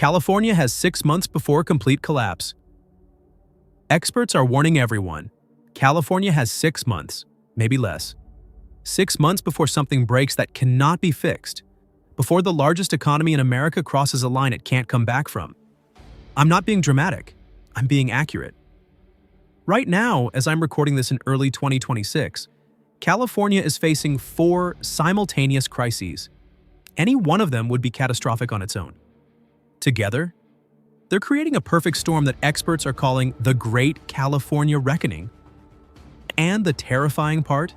California has 6 months before complete collapse. Experts are warning everyone. California has 6 months, maybe less. 6 months before something breaks that cannot be fixed. Before the largest economy in America crosses a line it can't come back from. I'm not being dramatic. I'm being accurate. Right now, as I'm recording this in early 2026, California is facing 4 simultaneous crises. Any one of them would be catastrophic on its own. Together, they're creating a perfect storm that experts are calling the Great California Reckoning. And the terrifying part?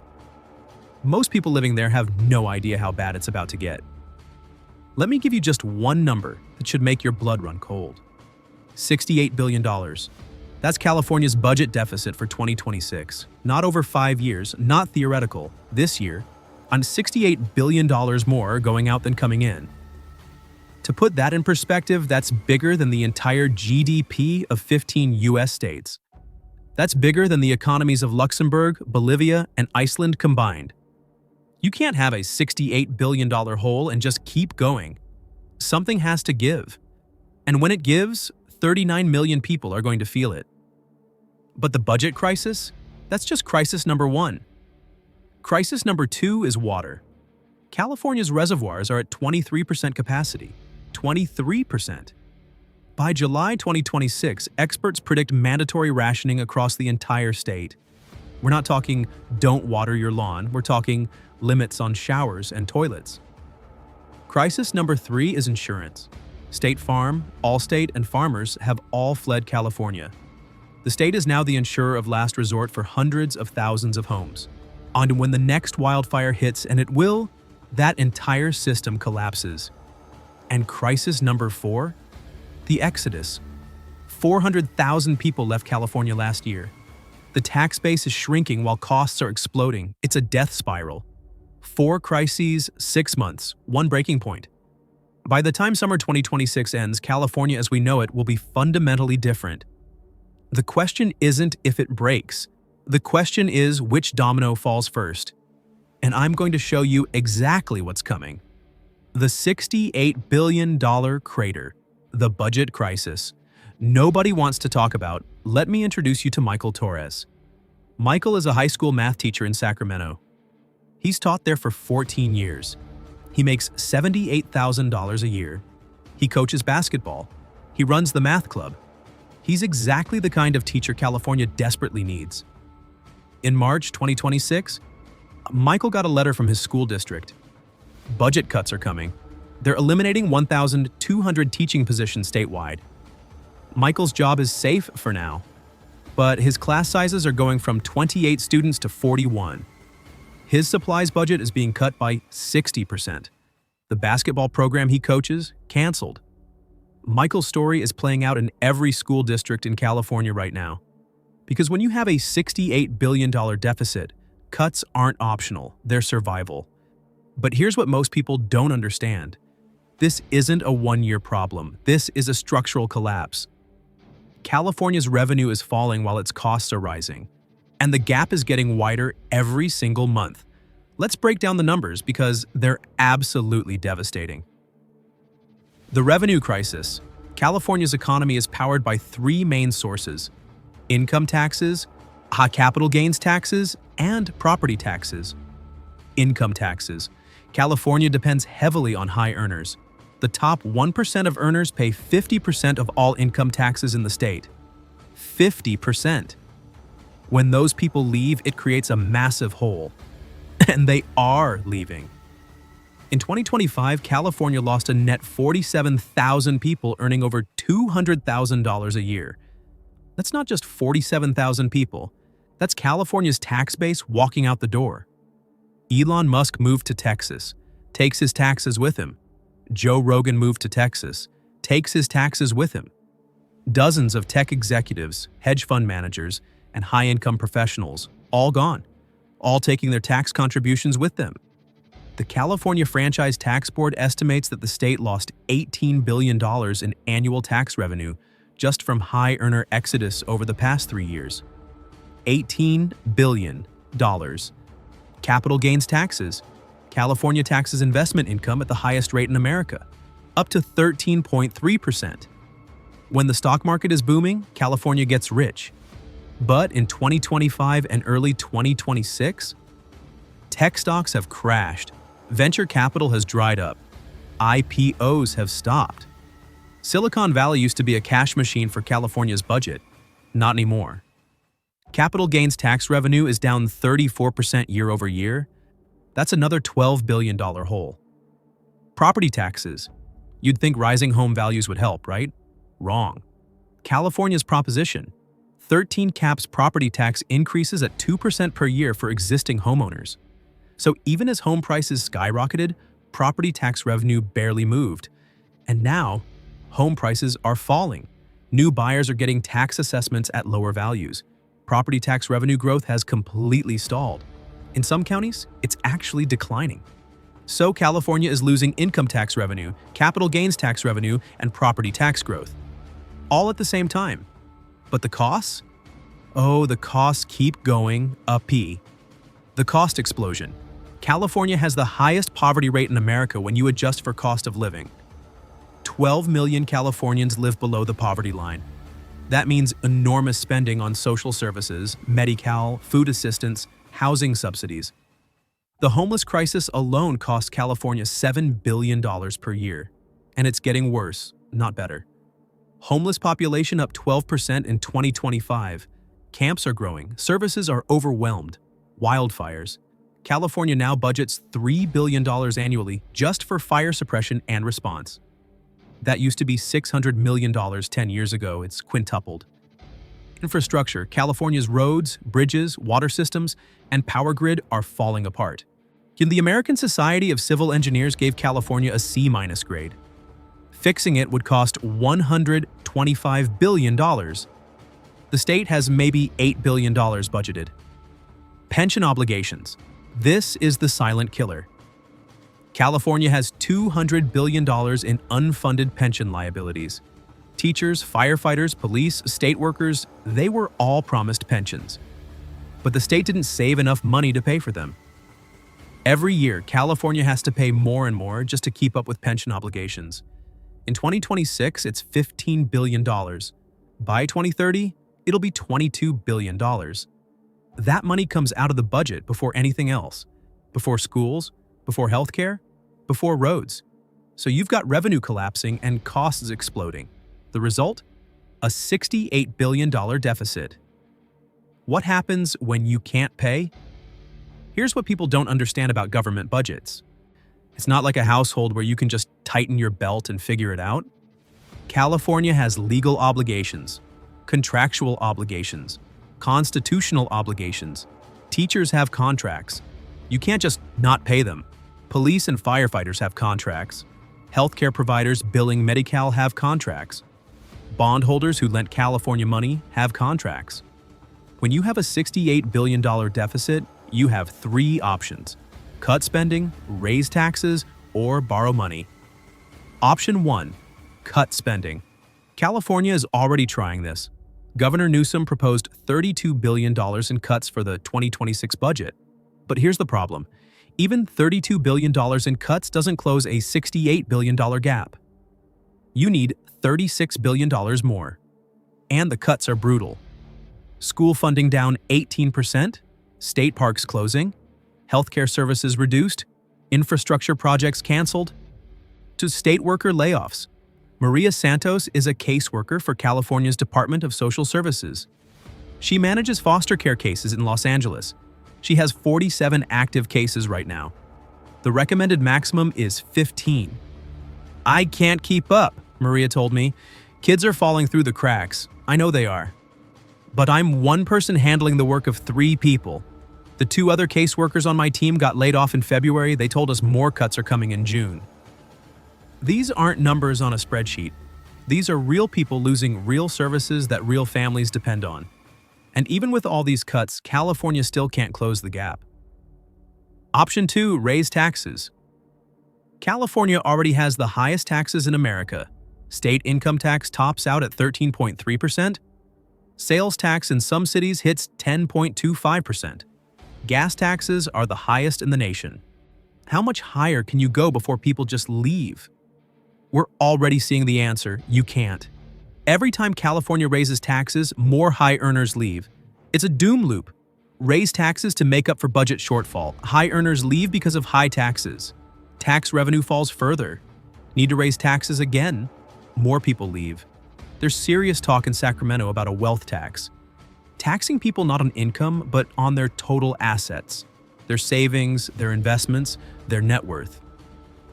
Most people living there have no idea how bad it's about to get. Let me give you just one number that should make your blood run cold. $68 billion. That's California's budget deficit for 2026. Not over 5 years, not theoretical, this year, on $68 billion more going out than coming in. To put that in perspective, that's bigger than the entire GDP of 15 US states. That's bigger than the economies of Luxembourg, Bolivia, and Iceland combined. You can't have a $68 billion hole and just keep going. Something has to give. And when it gives, 39 million people are going to feel it. But the budget crisis? That's just crisis number 1. Crisis number 2 is water. California's reservoirs are at 23% capacity. 23%. By July 2026, experts predict mandatory rationing across the entire state. We're not talking don't water your lawn, we're talking limits on showers and toilets. Crisis number 3 is insurance. State Farm, Allstate, and farmers have all fled California. The state is now the insurer of last resort for hundreds of thousands of homes. On when the next wildfire hits, and it will, that entire system collapses. And crisis number 4? The exodus. 400,000 people left California last year. The tax base is shrinking while costs are exploding. It's a death spiral. 4 crises, 6 months, 1 breaking point. By the time summer 2026 ends, California as we know it will be fundamentally different. The question isn't if it breaks. The question is which domino falls first. And I'm going to show you exactly what's coming. The $68 billion crater, the budget crisis. Nobody wants to talk about. Let me introduce you to Michael Torres. Michael is a high school math teacher in Sacramento. He's taught there for 14 years. He makes $78,000 a year. He coaches basketball. He runs the math club. He's exactly the kind of teacher California desperately needs. In March 2026, Michael got a letter from his school district. Budget cuts are coming. They're eliminating 1,200 teaching positions statewide. Michael's job is safe for now, but his class sizes are going from 28 students to 41. His supplies budget is being cut by 60%. The basketball program he coaches, canceled. Michael's story is playing out in every school district in California right now. Because when you have a $68 billion deficit, cuts aren't optional, they're survival. But here's what most people don't understand. This isn't a one-year problem. This is a structural collapse. California's revenue is falling while its costs are rising. And the gap is getting wider every single month. Let's break down the numbers because they're absolutely devastating. The revenue crisis. California's economy is powered by 3 main sources: income taxes, capital gains taxes, and property taxes. Income taxes. California depends heavily on high earners. The top 1% of earners pay 50% of all income taxes in the state. 50%. When those people leave, it creates a massive hole. And they are leaving. In 2025, California lost a net 47,000 people earning over $200,000 a year. That's not just 47,000 people. That's California's tax base walking out the door. Elon Musk moved to Texas, takes his taxes with him. Joe Rogan moved to Texas, takes his taxes with him. Dozens of tech executives, hedge fund managers, and high-income professionals, all gone, all taking their tax contributions with them. The California Franchise Tax Board estimates that the state lost $18 billion in annual tax revenue just from high-earner exodus over the past 3 years. $18 billion. Capital gains taxes. California taxes investment income at the highest rate in America. up to 13.3%. When the stock market is booming, California gets rich. But in 2025 and early 2026, tech stocks have crashed, venture capital has dried up, IPOs have stopped. Silicon Valley used to be a cash machine for California's budget. Not anymore. Capital gains tax revenue is down 34% year over year. That's another $12 billion hole. Property taxes. You'd think rising home values would help, right? Wrong. California's proposition: 13 caps property tax increases at 2% per year for existing homeowners. So even as home prices skyrocketed, property tax revenue barely moved. And now, home prices are falling. New buyers are getting tax assessments at lower values. Property tax revenue growth has completely stalled. In some counties, it's actually declining. So California is losing income tax revenue, capital gains tax revenue, and property tax growth, all at the same time. But the costs? Oh, the costs keep going up-y. The cost explosion. California has the highest poverty rate in America when you adjust for cost of living. 12 million Californians live below the poverty line. That means enormous spending on social services, Medi-Cal, food assistance, housing subsidies. The homeless crisis alone costs California $7 billion per year. And it's getting worse, not better. Homeless population up 12% in 2025. Camps are growing. Services are overwhelmed. Wildfires. California now budgets $3 billion annually just for fire suppression and response. That used to be $600 million 10 years ago. It's quintupled. Infrastructure. California's roads, bridges, water systems, and power grid are falling apart. The American Society of Civil Engineers gave California a C- grade. Fixing it would cost $125 billion. The state has maybe $8 billion budgeted. Pension obligations. This is the silent killer. California has $200 billion in unfunded pension liabilities. Teachers, firefighters, police, state workers, they were all promised pensions. But the state didn't save enough money to pay for them. Every year, California has to pay more and more just to keep up with pension obligations. In 2026, it's $15 billion. By 2030, it'll be $22 billion. That money comes out of the budget before anything else. Before schools, before healthcare, before roads. So you've got revenue collapsing and costs exploding. The result? A $68 billion deficit. What happens when you can't pay? Here's what people don't understand about government budgets. It's not like a household where you can just tighten your belt and figure it out. California has legal obligations, contractual obligations, constitutional obligations. Teachers have contracts. You can't just not pay them. Police and firefighters have contracts. Healthcare providers billing Medi-Cal have contracts. Bondholders who lent California money have contracts. When you have a $68 billion deficit, you have three options: cut spending, raise taxes, or borrow money. Option 1. Cut spending. California is already trying this. Governor Newsom proposed $32 billion in cuts for the 2026 budget. But here's the problem. Even $32 billion in cuts doesn't close a $68 billion gap. You need $36 billion more. And the cuts are brutal. School funding down 18%, state parks closing, healthcare services reduced, infrastructure projects canceled, to state worker layoffs. Maria Santos is a caseworker for California's Department of Social Services. She manages foster care cases in Los Angeles. She has 47 active cases right now. The recommended maximum is 15. I can't keep up, Maria told me. Kids are falling through the cracks. I know they are. But I'm one person handling the work of 3 people. The 2 other caseworkers on my team got laid off in February. They told us more cuts are coming in June. These aren't numbers on a spreadsheet. These are real people losing real services that real families depend on. And even with all these cuts, California still can't close the gap. Option 2, raise taxes. California already has the highest taxes in America. State income tax tops out at 13.3%. Sales tax in some cities hits 10.25%. Gas taxes are the highest in the nation. How much higher can you go before people just leave? We're already seeing the answer. You can't. Every time California raises taxes, more high earners leave. It's a doom loop. Raise taxes to make up for budget shortfall. High earners leave because of high taxes. Tax revenue falls further. Need to raise taxes again. More people leave. There's serious talk in Sacramento about a wealth tax. Taxing people not on income, but on their total assets. Their savings, their investments, their net worth.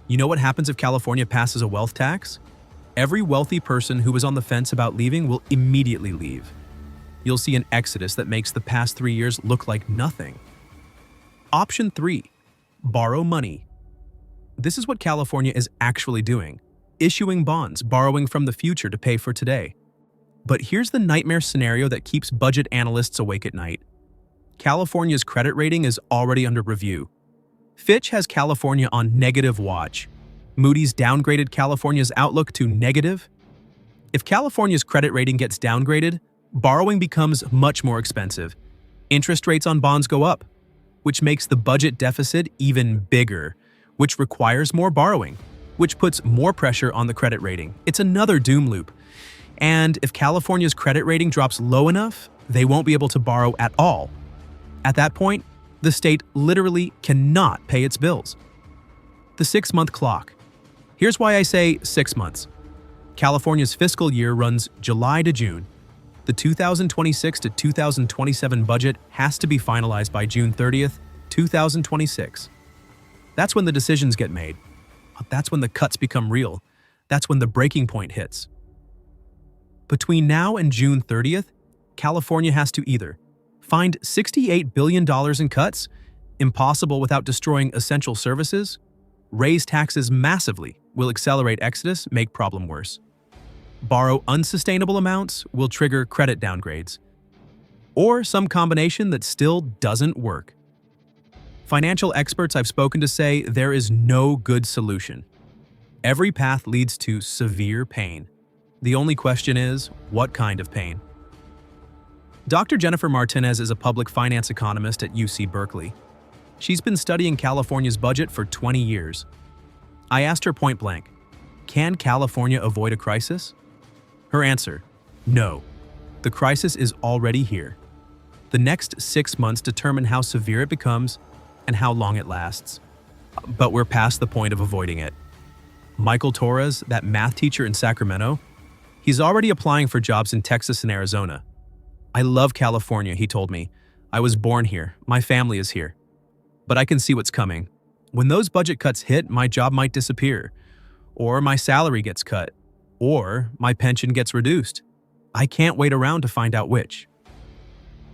You know what happens if California passes a wealth tax? Every wealthy person who was on the fence about leaving will immediately leave. You'll see an exodus that makes the past 3 years look like nothing. Option 3. Borrow money. This is what California is actually doing. Issuing bonds, borrowing from the future to pay for today. But here's the nightmare scenario that keeps budget analysts awake at night. California's credit rating is already under review. Fitch has California on negative watch. Moody's downgraded California's outlook to negative. If California's credit rating gets downgraded, borrowing becomes much more expensive. Interest rates on bonds go up, which makes the budget deficit even bigger, which requires more borrowing, which puts more pressure on the credit rating. It's another doom loop. And if California's credit rating drops low enough, they won't be able to borrow at all. At that point, the state literally cannot pay its bills. The 6-month clock. Here's why I say 6 months. California's fiscal year runs July to June. The 2026 to 2027 budget has to be finalized by June 30th, 2026. That's when the decisions get made. That's when the cuts become real. That's when the breaking point hits. Between now and June 30th, California has to either find $68 billion in cuts, impossible without destroying essential services, raise taxes massively, will accelerate exodus, make problem worse. Borrow unsustainable amounts, will trigger credit downgrades. Or some combination that still doesn't work. Financial experts I've spoken to say there is no good solution. Every path leads to severe pain. The only question is, what kind of pain? Dr. Jennifer Martinez is a public finance economist at UC Berkeley. She's been studying California's budget for 20 years. I asked her point blank, can California avoid a crisis? Her answer, no. The crisis is already here. The next 6 months determine how severe it becomes and how long it lasts. But we're past the point of avoiding it. Michael Torres, that math teacher in Sacramento, he's already applying for jobs in Texas and Arizona. I love California, he told me. I was born here. My family is here. But I can see what's coming. When those budget cuts hit, my job might disappear. Or my salary gets cut. Or my pension gets reduced. I can't wait around to find out which.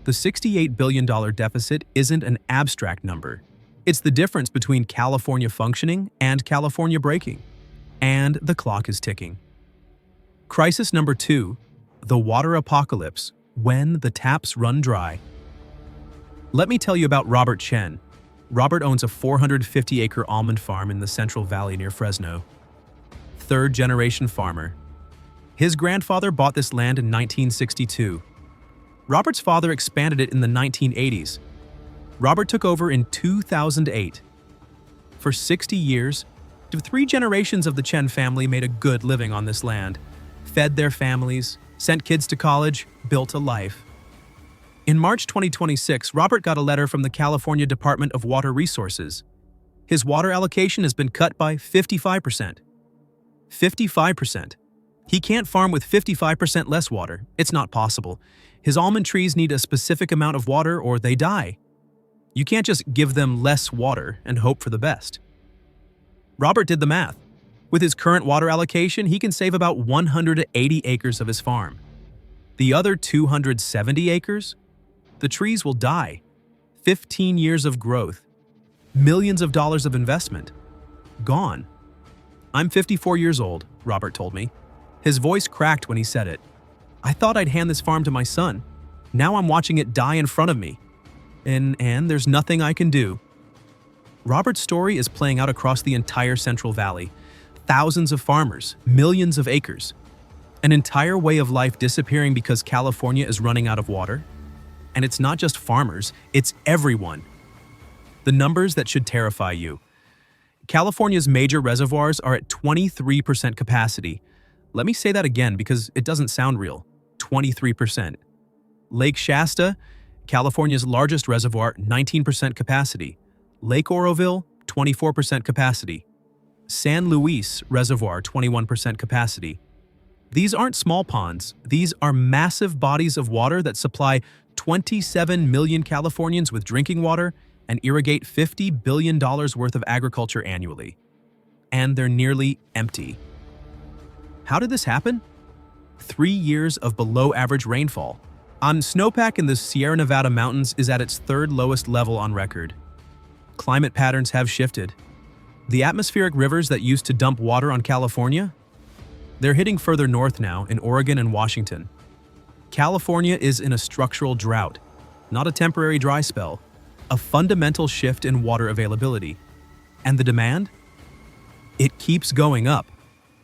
The $68 billion deficit isn't an abstract number. It's the difference between California functioning and California breaking. And the clock is ticking. Crisis number 2, the water apocalypse, when the taps run dry. Let me tell you about Robert Chen. Robert owns a 450-acre almond farm in the Central Valley near Fresno. Third-generation farmer. His grandfather bought this land in 1962. Robert's father expanded it in the 1980s. Robert took over in 2008. For 60 years, 3 generations of the Chen family made a good living on this land, fed their families, sent kids to college, built a life. In March 2026, Robert got a letter from the California Department of Water Resources. His water allocation has been cut by 55%. 55%. He can't farm with 55% less water. It's not possible. His almond trees need a specific amount of water or they die. You can't just give them less water and hope for the best. Robert did the math. With his current water allocation, he can save about 180 acres of his farm. The other 270 acres? The trees will die. 15 years of growth. Millions of dollars of investment. Gone. I'm 54 years old, Robert told me. His voice cracked when he said it. I thought I'd hand this farm to my son. Now I'm watching it die in front of me. And there's nothing I can do. Robert's story is playing out across the entire Central Valley. Thousands of farmers, millions of acres. An entire way of life disappearing because California is running out of water. And it's not just farmers, it's everyone. The numbers that should terrify you. California's major reservoirs are at 23% capacity. Let me say that again because it doesn't sound real. 23%. Lake Shasta, California's largest reservoir, 19% capacity. Lake Oroville, 24% capacity. San Luis Reservoir, 21% capacity. These aren't small ponds. These are massive bodies of water that supply 27 million Californians with drinking water and irrigate $50 billion worth of agriculture annually. And they're nearly empty. How did this happen? 3 years of below-average rainfall. Snowpack in the Sierra Nevada mountains is at its third lowest level on record. Climate patterns have shifted. The atmospheric rivers that used to dump water on California, they're hitting further north now in Oregon and Washington. California is in a structural drought, not a temporary dry spell, a fundamental shift in water availability. And the demand? It keeps going up.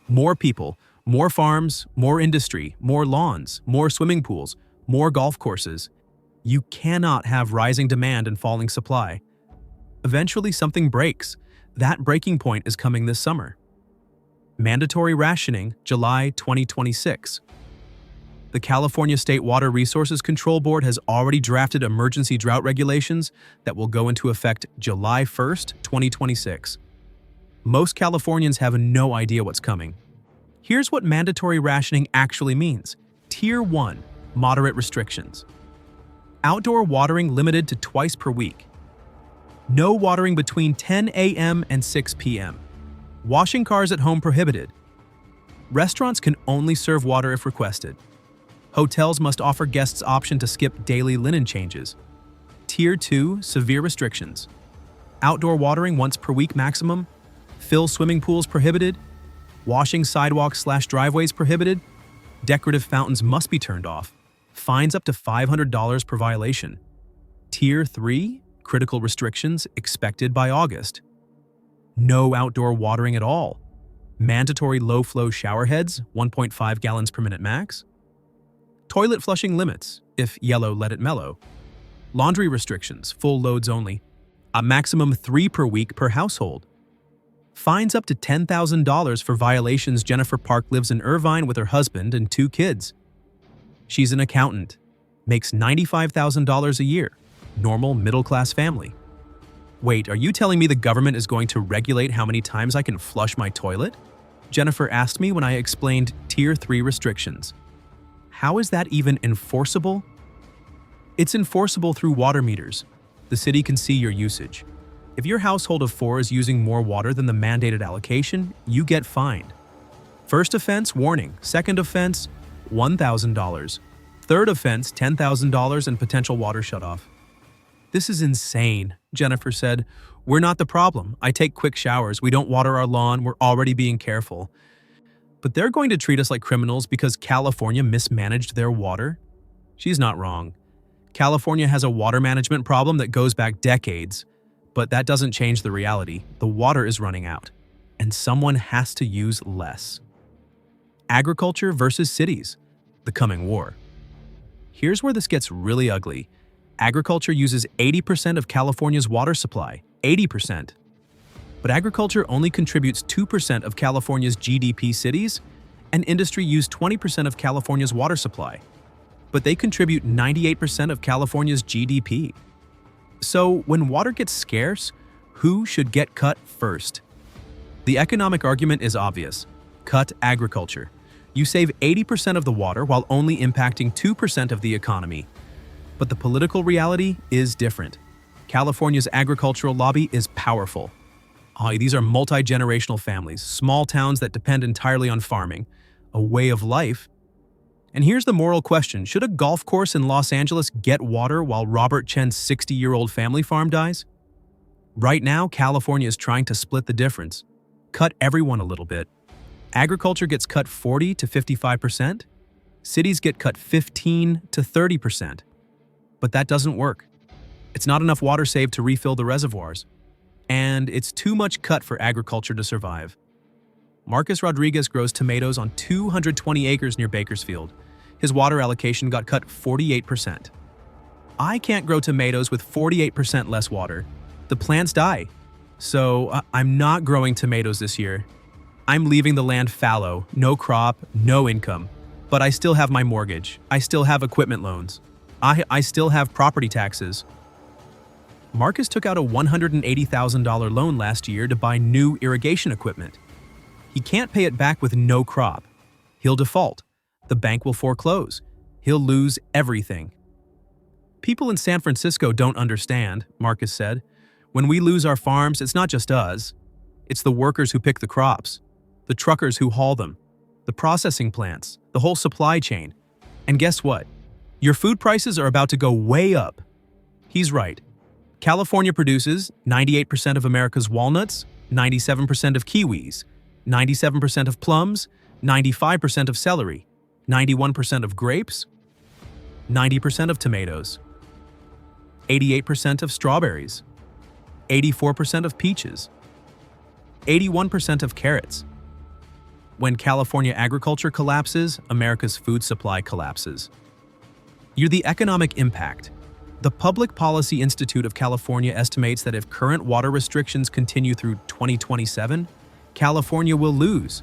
More people, more farms, more industry, more lawns, more swimming pools, more golf courses. You cannot have rising demand and falling supply. Eventually something breaks. That breaking point is coming this summer. Mandatory rationing, July 2026. The California State Water Resources Control Board has already drafted emergency drought regulations that will go into effect July 1st, 2026. Most Californians have no idea what's coming. Here's what mandatory rationing actually means. Tier 1, moderate restrictions. Outdoor watering limited to twice per week. No watering between 10 a.m. and 6 p.m. Washing cars at home prohibited. Restaurants can only serve water if requested. Hotels must offer guests option to skip daily linen changes. Tier 2, severe restrictions. Outdoor watering once per week maximum. Fill swimming pools prohibited. Washing sidewalks/driveways prohibited. Decorative fountains must be turned off. Fines up to $500 per violation. Tier 3, critical restrictions expected by August. No outdoor watering at all. Mandatory low-flow shower heads, 1.5 gallons per minute max. Toilet flushing limits, if yellow, let it mellow. Laundry restrictions, full loads only. A maximum 3 per week per household. Fines up to $10,000 for violations. Jennifer Park lives in Irvine with her husband and 2 kids. She's an accountant, makes $95,000 a year, normal middle-class family. Wait, are you telling me the government is going to regulate how many times I can flush my toilet? Jennifer asked me when I explained Tier 3 restrictions. How is that even enforceable? It's enforceable through water meters. The city can see your usage. If your household of 4 is using more water than the mandated allocation, you get fined. First offense, warning. Second offense, $1,000. Third offense, $10,000 and potential water shutoff. This is insane, Jennifer said. We're not the problem. I take quick showers. We don't water our lawn. We're already being careful. But they're going to treat us like criminals because California mismanaged their water? She's not wrong. California has a water management problem that goes back decades, but that doesn't change the reality. The water is running out, and someone has to use less. Agriculture versus cities, the coming war. Here's where this gets really ugly. Agriculture uses 80% of California's water supply, 80%. But agriculture only contributes 2% of California's GDP. Cities and industry use 20% of California's water supply, but they contribute 98% of California's GDP. So when water gets scarce, who should get cut first? The economic argument is obvious. Cut agriculture. You save 80% of the water while only impacting 2% of the economy. But the political reality is different. California's agricultural lobby is powerful. These are multi-generational families, small towns that depend entirely on farming, a way of life. And here's the moral question. Should a golf course in Los Angeles get water while Robert Chen's 60-year-old family farm dies? Right now, California is trying to split the difference. Cut everyone a little bit. Agriculture gets cut 40 to 55%. Cities get cut 15 to 30%. But that doesn't work. It's not enough water saved to refill the reservoirs. And it's too much cut for agriculture to survive. Marcus Rodriguez grows tomatoes on 220 acres near Bakersfield. His water allocation got cut 48%. I can't grow tomatoes with 48% less water. The plants die. So I'm not growing tomatoes this year. I'm leaving the land fallow, no crop, no income. But I still have my mortgage. I still have equipment loans. I still have property taxes. Marcus took out a $180,000 loan last year to buy new irrigation equipment. He can't pay it back with no crop. He'll default. The bank will foreclose. He'll lose everything. People in San Francisco don't understand, Marcus said. When we lose our farms, it's not just us. It's the workers who pick the crops, the truckers who haul them, the processing plants, the whole supply chain. And guess what? Your food prices are about to go way up. He's right. California produces 98% of America's walnuts, 97% of kiwis, 97% of plums, 95% of celery, 91% of grapes, 90% of tomatoes, 88% of strawberries, 84% of peaches, 81% of carrots. When California agriculture collapses, America's food supply collapses. You're the economic impact. The Public Policy Institute of California estimates that if current water restrictions continue through 2027, California will lose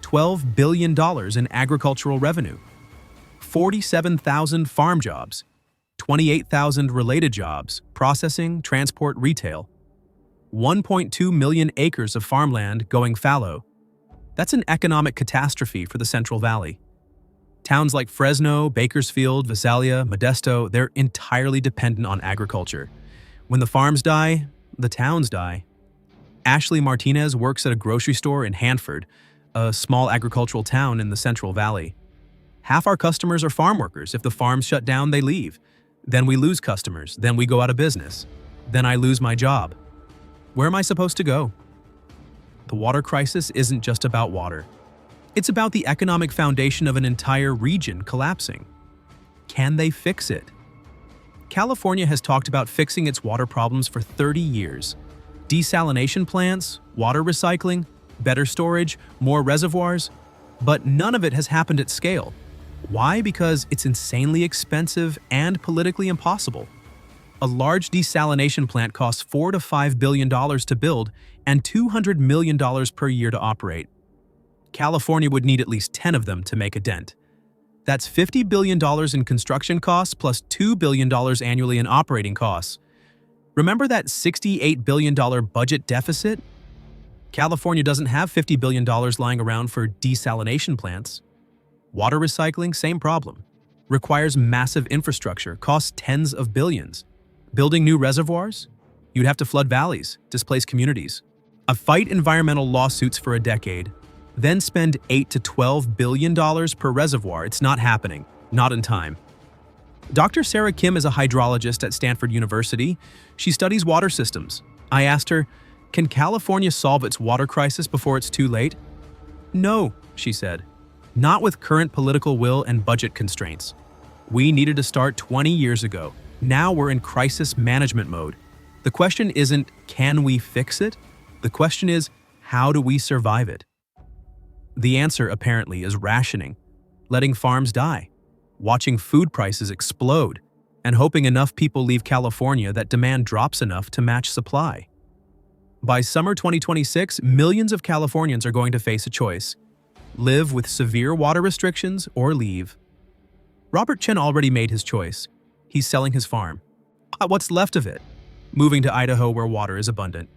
$12 billion in agricultural revenue, 47,000 farm jobs, 28,000 related jobs, processing, transport, retail, 1.2 million acres of farmland going fallow. That's an economic catastrophe for the Central Valley. Towns like Fresno, Bakersfield, Visalia, Modesto, they're entirely dependent on agriculture. When the farms die, the towns die. Ashley Martinez works at a grocery store in Hanford, a small agricultural town in the Central Valley. Half our customers are farm workers. If the farms shut down, they leave. Then we lose customers. Then we go out of business. Then I lose my job. Where am I supposed to go? The water crisis isn't just about water. It's about the economic foundation of an entire region collapsing. Can they fix it? California has talked about fixing its water problems for 30 years. Desalination plants, water recycling, better storage, more reservoirs, but none of it has happened at scale. Why? Because it's insanely expensive and politically impossible. A large desalination plant costs $4 to $5 billion to build and $200 million per year to operate. California would need at least 10 of them to make a dent. That's $50 billion in construction costs plus $2 billion annually in operating costs. Remember that $68 billion budget deficit? California doesn't have $50 billion lying around for desalination plants. Water recycling, same problem. Requires massive infrastructure, costs tens of billions. Building new reservoirs? You'd have to flood valleys, displace communities. Fight environmental lawsuits for a decade, then spend $8 to $12 billion per reservoir. It's not happening. Not in time. Dr. Sarah Kim is a hydrologist at Stanford University. She studies water systems. I asked her, can California solve its water crisis before it's too late? No, she said. Not with current political will and budget constraints. We needed to start 20 years ago. Now we're in crisis management mode. The question isn't, can we fix it? The question is, how do we survive it? The answer, apparently, is rationing, letting farms die, watching food prices explode, and hoping enough people leave California that demand drops enough to match supply. By summer 2026, millions of Californians are going to face a choice: live with severe water restrictions or leave. Robert Chen already made his choice. He's selling his farm. What's left of it? Moving to Idaho where water is abundant.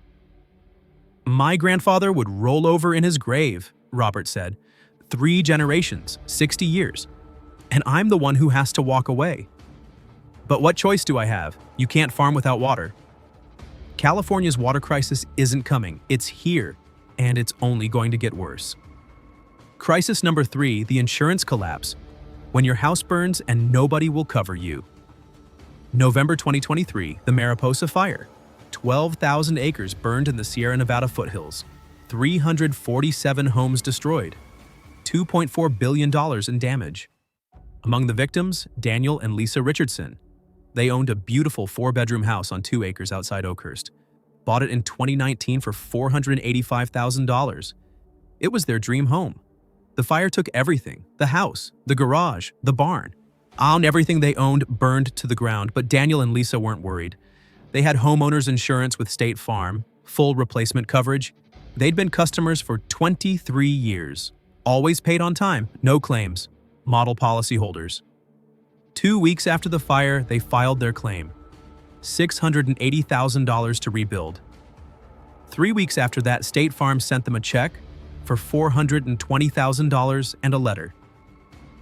My grandfather would roll over in his grave, Robert said. 3 generations, 60 years. And I'm the one who has to walk away. But what choice do I have? You can't farm without water. California's water crisis isn't coming. It's here, and it's only going to get worse. Crisis number 3, the insurance collapse. When your house burns and nobody will cover you. November 2023, the Mariposa Fire. 12,000 acres burned in the Sierra Nevada foothills. 347 homes destroyed. $2.4 billion in damage. Among the victims, Daniel and Lisa Richardson. They owned a beautiful 4-bedroom house on 2 acres outside Oakhurst. Bought it in 2019 for $485,000. It was their dream home. The fire took everything: the house, the garage, the barn. Everything they owned burned to the ground, but Daniel and Lisa weren't worried. They had homeowners insurance with State Farm, full replacement coverage. They'd been customers for 23 years. Always paid on time, no claims. Model policyholders. 2 weeks after the fire, they filed their claim. $680,000 to rebuild. 3 weeks after that, State Farm sent them a check for $420,000 and a letter.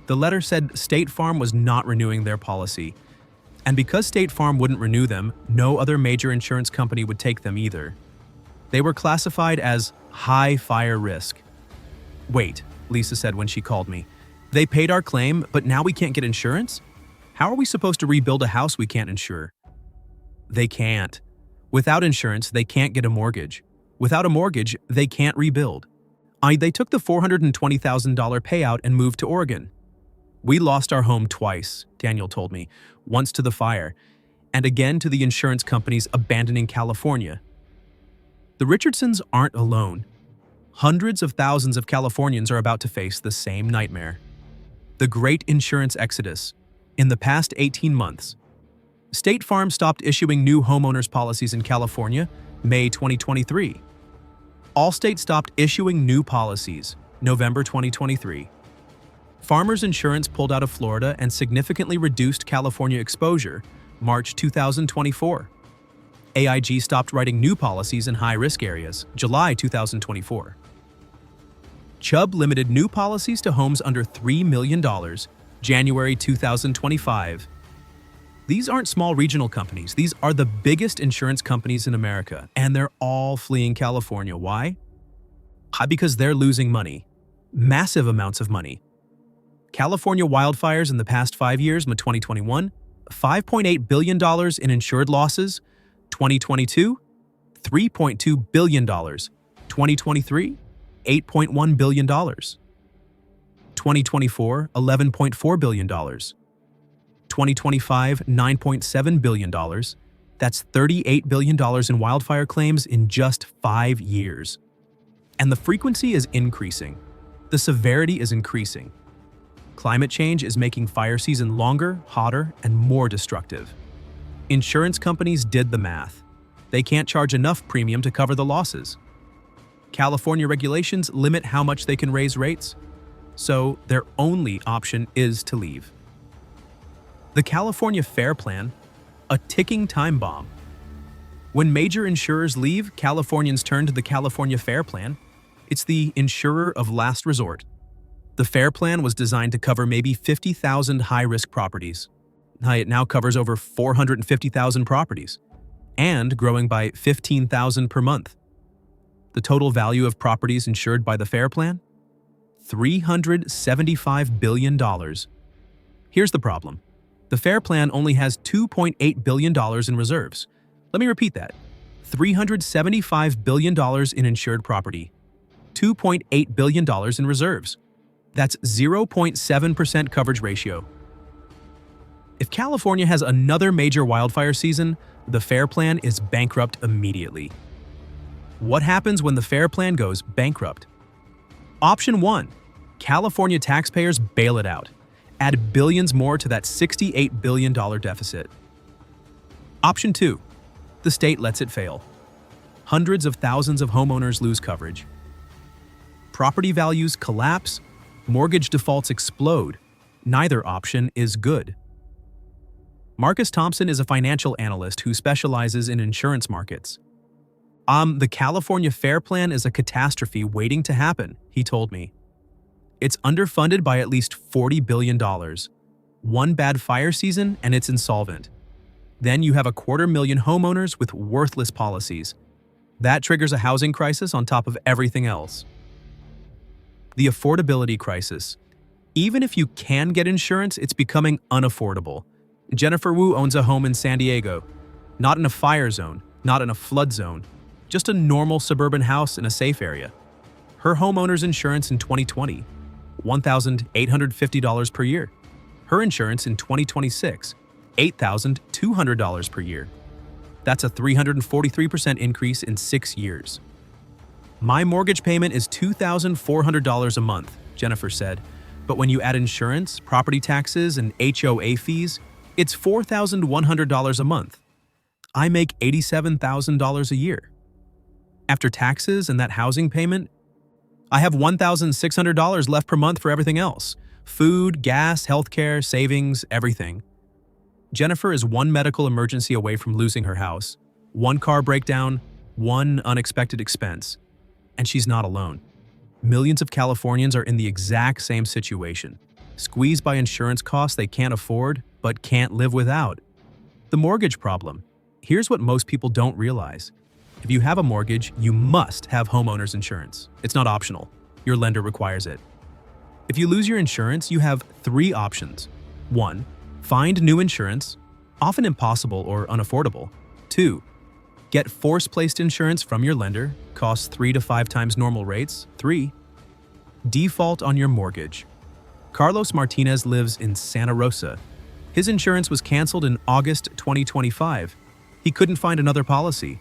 The letter said State Farm was not renewing their policy. And because State Farm wouldn't renew them, no other major insurance company would take them either. They were classified as high fire risk. Wait, Lisa said when she called me. They paid our claim, but now we can't get insurance? How are we supposed to rebuild a house we can't insure? They can't. Without insurance, they can't get a mortgage. Without a mortgage, they can't rebuild. They took the $420,000 payout and moved to Oregon. We lost our home twice, Daniel told me, once to the fire, and again to the insurance companies abandoning California. The Richardsons aren't alone. Hundreds of thousands of Californians are about to face the same nightmare. The Great Insurance Exodus. In the past 18 months, State Farm stopped issuing new homeowners policies in California, May 2023. Allstate stopped issuing new policies, November 2023. Farmers Insurance pulled out of Florida and significantly reduced California exposure, March 2024. AIG stopped writing new policies in high-risk areas, July 2024. Chubb limited new policies to homes under $3 million, January 2025. These aren't small regional companies. These are the biggest insurance companies in America, and they're all fleeing California. Why? Because they're losing money. Massive amounts of money. California wildfires in the past 5 years, 2021, $5.8 billion in insured losses. 2022, $3.2 billion. 2023, $8.1 billion. 2024, $11.4 billion. 2025, $9.7 billion. That's $38 billion in wildfire claims in just 5 years. And the frequency is increasing. The severity is increasing. Climate change is making fire season longer, hotter, and more destructive. Insurance companies did the math. They can't charge enough premium to cover the losses. California regulations limit how much they can raise rates, so their only option is to leave. The California FAIR Plan, a ticking time bomb. When major insurers leave, Californians turn to the California FAIR Plan. It's the insurer of last resort. The FAIR Plan was designed to cover maybe 50,000 high-risk properties. It now covers over 450,000 properties, and growing by 15,000 per month. The total value of properties insured by the FAIR Plan? $375 billion. Here's the problem. The FAIR Plan only has $2.8 billion in reserves. Let me repeat that. $375 billion in insured property. $2.8 billion in reserves. That's 0.7% coverage ratio. If California has another major wildfire season, the FAIR Plan is bankrupt immediately. What happens when the FAIR Plan goes bankrupt? Option 1. California taxpayers bail it out. Add billions more to that $68 billion deficit. Option 2. The state lets it fail. Hundreds of thousands of homeowners lose coverage. Property values collapse. Mortgage defaults explode. Neither option is good. Marcus Thompson is a financial analyst who specializes in insurance markets. The California FAIR Plan is a catastrophe waiting to happen, he told me. It's underfunded by at least $40 billion. One bad fire season and it's insolvent. Then you have 250,000 homeowners with worthless policies. That triggers a housing crisis on top of everything else. The affordability crisis. Even if you can get insurance, it's becoming unaffordable. Jennifer Wu owns a home in San Diego. Not in a fire zone, not in a flood zone, just a normal suburban house in a safe area. Her homeowner's insurance in 2020, $1,850 per year. Her insurance in 2026, $8,200 per year. That's a 343% increase in 6 years. My mortgage payment is $2,400 a month, Jennifer said, but when you add insurance, property taxes, and HOA fees, it's $4,100 a month. I make $87,000 a year. After taxes and that housing payment, I have $1,600 left per month for everything else. Food, gas, healthcare, savings, everything. Jennifer is one medical emergency away from losing her house, one car breakdown, one unexpected expense. And she's not alone. Millions of Californians are in the exact same situation, squeezed by insurance costs they can't afford but can't live without. The mortgage problem. Here's what most people don't realize. If you have a mortgage, you must have homeowners insurance. It's not optional. Your lender requires it. If you lose your insurance, you have 3 options. 1. Find new insurance, often impossible or unaffordable. 2. Get force-placed insurance from your lender, costs 3 to 5 times normal rates. 3. Default on your mortgage. Carlos Martinez lives in Santa Rosa. His insurance was canceled in August 2025. He couldn't find another policy.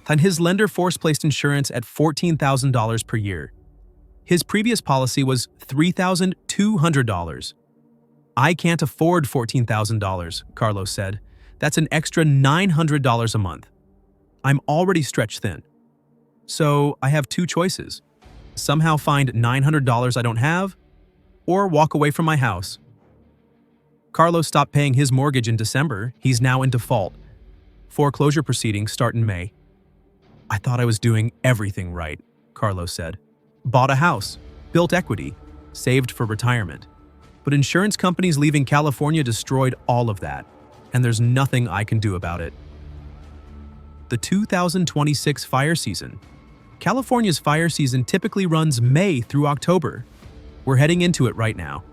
And his lender force-placed insurance at $14,000 per year. His previous policy was $3,200. I can't afford $14,000, Carlos said. That's an extra $900 a month. I'm already stretched thin. So I have 2 choices. Somehow find $900 I don't have, or walk away from my house. Carlos stopped paying his mortgage in December. He's now in default. Foreclosure proceedings start in May. I thought I was doing everything right, Carlos said. Bought a house, built equity, saved for retirement. But insurance companies leaving California destroyed all of that, and there's nothing I can do about it. The 2026 fire season. California's fire season typically runs May through October. We're heading into it right now.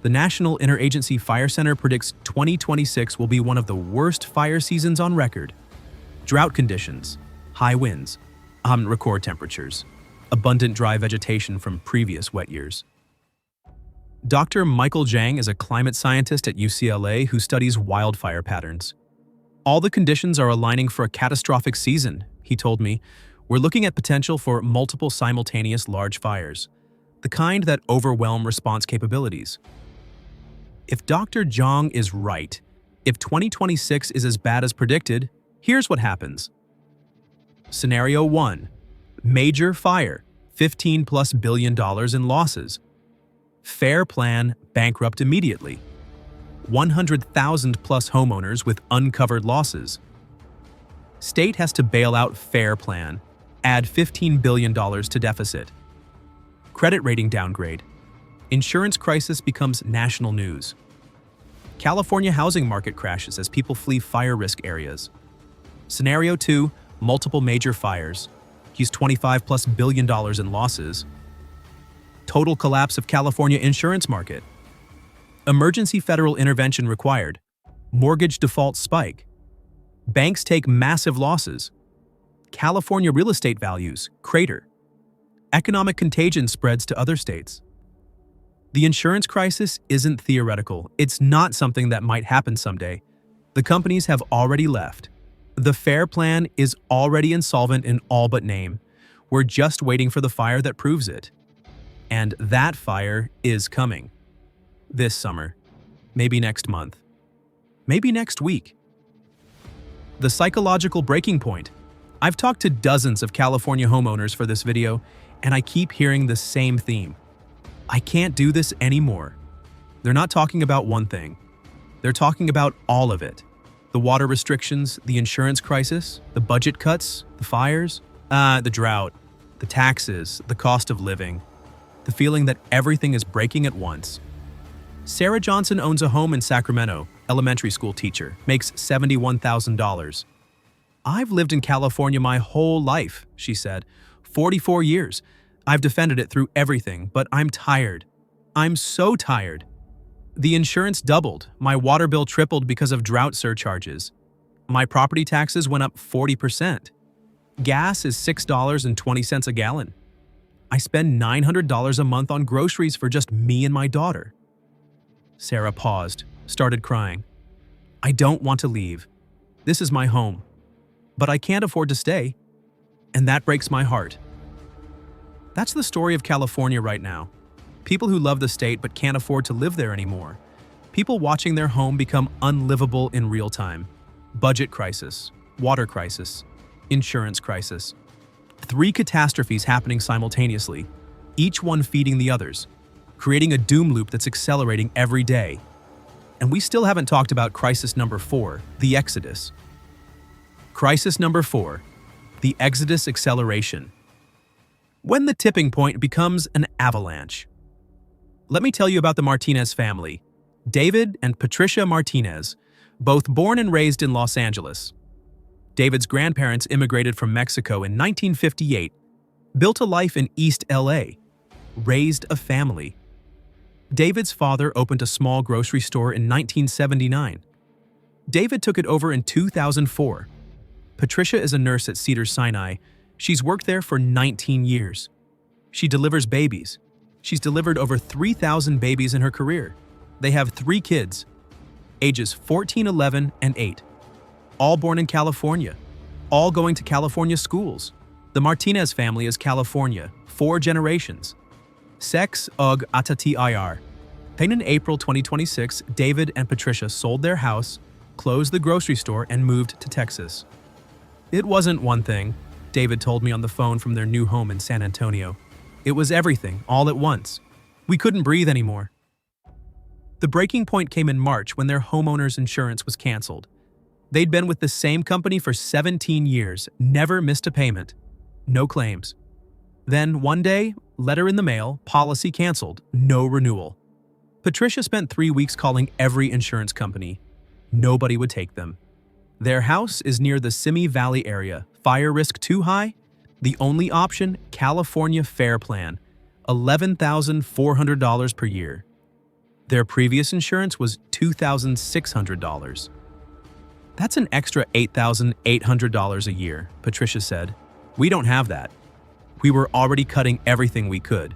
The National Interagency Fire Center predicts 2026 will be one of the worst fire seasons on record. Drought conditions, high winds, record temperatures, abundant dry vegetation from previous wet years. Dr. Michael Zhang is a climate scientist at UCLA who studies wildfire patterns. All the conditions are aligning for a catastrophic season, he told me. We're looking at potential for multiple simultaneous large fires, the kind that overwhelm response capabilities. If Dr. Zhang is right, if 2026 is as bad as predicted, here's what happens. Scenario 1. Major fire, $15+ billion in losses. Fair plan, bankrupt immediately. 100,000 plus homeowners with uncovered losses. State has to bail out fair plan, add $15 billion to deficit. Credit rating downgrade. Insurance crisis becomes national news. California housing market crashes as people flee fire risk areas. Scenario 2, multiple major fires. Use $25+ billion in losses. Total collapse of California insurance market. Emergency federal intervention required. Mortgage default spike. Banks take massive losses. California real estate values crater. Economic contagion spreads to other states. The insurance crisis isn't theoretical. It's not something that might happen someday. The companies have already left. The FAIR plan is already insolvent in all but name. We're just waiting for the fire that proves it. And that fire is coming. This summer. Maybe next month. Maybe next week. The psychological breaking point. I've talked to dozens of California homeowners for this video, and I keep hearing the same theme. I can't do this anymore. They're not talking about one thing. They're talking about all of it. The water restrictions, the insurance crisis, the budget cuts, the fires, the drought, the taxes, the cost of living, the feeling that everything is breaking at once. Sarah Johnson owns a home in Sacramento, elementary school teacher, makes $71,000. I've lived in California my whole life, she said. 44 years. I've defended it through everything, but I'm tired. I'm so tired. The insurance doubled. My water bill tripled because of drought surcharges. My property taxes went up 40%. Gas is $6.20 a gallon. I spend $900 a month on groceries for just me and my daughter. Sarah paused, started crying. I don't want to leave. This is my home. But I can't afford to stay. And that breaks my heart. That's the story of California right now. People who love the state but can't afford to live there anymore. People watching their home become unlivable in real time. Budget crisis, water crisis, insurance crisis. 3 catastrophes happening simultaneously, each one feeding the others, creating a doom loop that's accelerating every day. And we still haven't talked about crisis number 4, the Exodus. Crisis number 4, the Exodus acceleration. When the tipping point becomes an avalanche. Let me tell you about the Martinez family, David and Patricia Martinez, both born and raised in Los Angeles. David's grandparents immigrated from Mexico in 1958, built a life in East LA, raised a family. David's father opened a small grocery store in 1979. David took it over in 2004. Patricia is a nurse at Cedars-Sinai. She's worked there for 19 years. She delivers babies. She's delivered over 3,000 babies in her career. They have 3 kids, ages 14, 11, and 8. All born in California, all going to California schools. The Martinez family is California, 4 generations. Sex ug atatir. Then in April 2026, David and Patricia sold their house, closed the grocery store, and moved to Texas. It wasn't one thing, David told me on the phone from their new home in San Antonio. It was everything, all at once. We couldn't breathe anymore. The breaking point came in March when their homeowner's insurance was canceled. They'd been with the same company for 17 years, never missed a payment. No claims. Then one day, letter in the mail, policy canceled, no renewal. Patricia spent 3 weeks calling every insurance company. Nobody would take them. Their house is near the Simi Valley area. Fire risk too high? The only option, California Fair Plan, $11,400 per year. Their previous insurance was $2,600. That's an extra $8,800 a year, Patricia said. We don't have that. We were already cutting everything we could.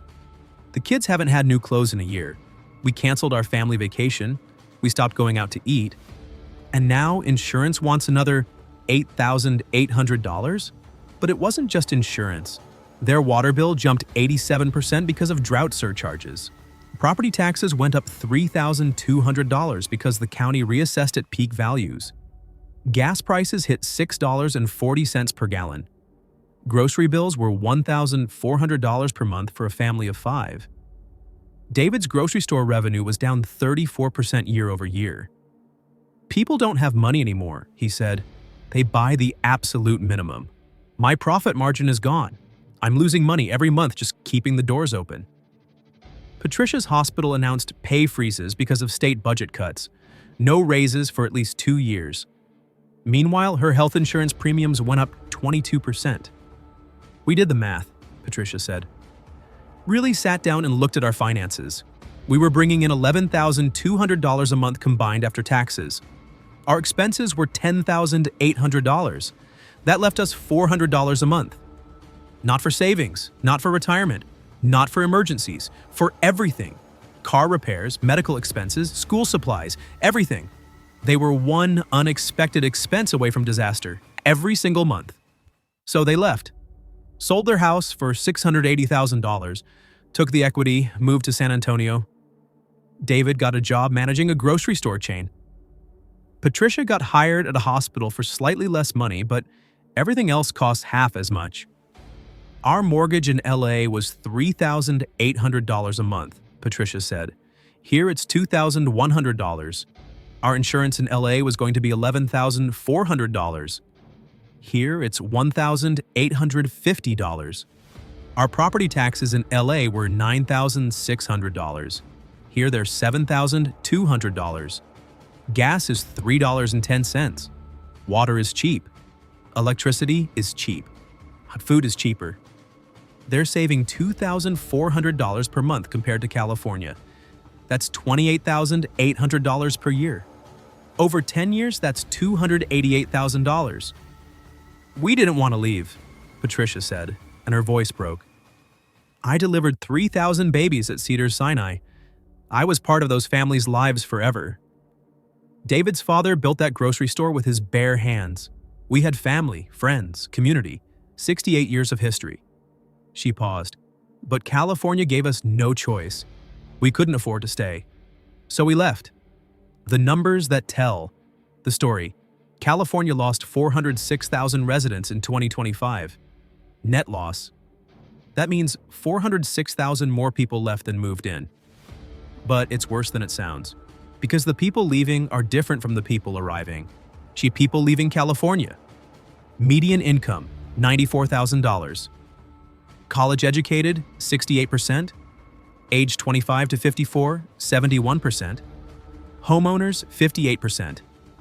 The kids haven't had new clothes in a year. We canceled our family vacation. We stopped going out to eat. And now insurance wants another $8,800? But it wasn't just insurance. Their water bill jumped 87% because of drought surcharges. Property taxes went up $3,200 because the county reassessed at peak values. Gas prices hit $6.40 per gallon. Grocery bills were $1,400 per month for a family of 5. David's grocery store revenue was down 34% year over year. People don't have money anymore, he said. They buy the absolute minimum. My profit margin is gone. I'm losing money every month just keeping the doors open. Patricia's hospital announced pay freezes because of state budget cuts. No raises for at least 2 years. Meanwhile, her health insurance premiums went up 22%. We did the math, Patricia said. Really sat down and looked at our finances. We were bringing in $11,200 a month combined after taxes. Our expenses were $10,800. That left us $400 a month. Not for savings, not for retirement, not for emergencies, for everything. Car repairs, medical expenses, school supplies, everything. They were one unexpected expense away from disaster, every single month. So they left. Sold their house for $680,000, took the equity, moved to San Antonio. David got a job managing a grocery store chain. Patricia got hired at a hospital for slightly less money, but everything else cost half as much. Our mortgage in LA was $3,800 a month, Patricia said. Here it's $2,100. Our insurance in LA was going to be $11,400. Here it's $1,850. Our property taxes in LA were $9,600. Here they're $7,200. Gas is $3.10. Water is cheap. Electricity is cheap. Food is cheaper. They're saving $2,400 per month compared to California. That's $28,800 per year. Over 10 years, that's $288,000. We didn't want to leave, Patricia said, and her voice broke. I delivered 3,000 babies at Cedars-Sinai. I was part of those families' lives forever. David's father built that grocery store with his bare hands. We had family, friends, community, 68 years of history. She paused. But California gave us no choice. We couldn't afford to stay. So we left. The numbers that tell the story. California lost 406,000 residents in 2025. Net loss. That means 406,000 more people left than moved in. But it's worse than it sounds, because the people leaving are different from the people arriving. People leaving California. Median income, $94,000. College educated, 68%. Age 25 to 54, 71%. Homeowners, 58%.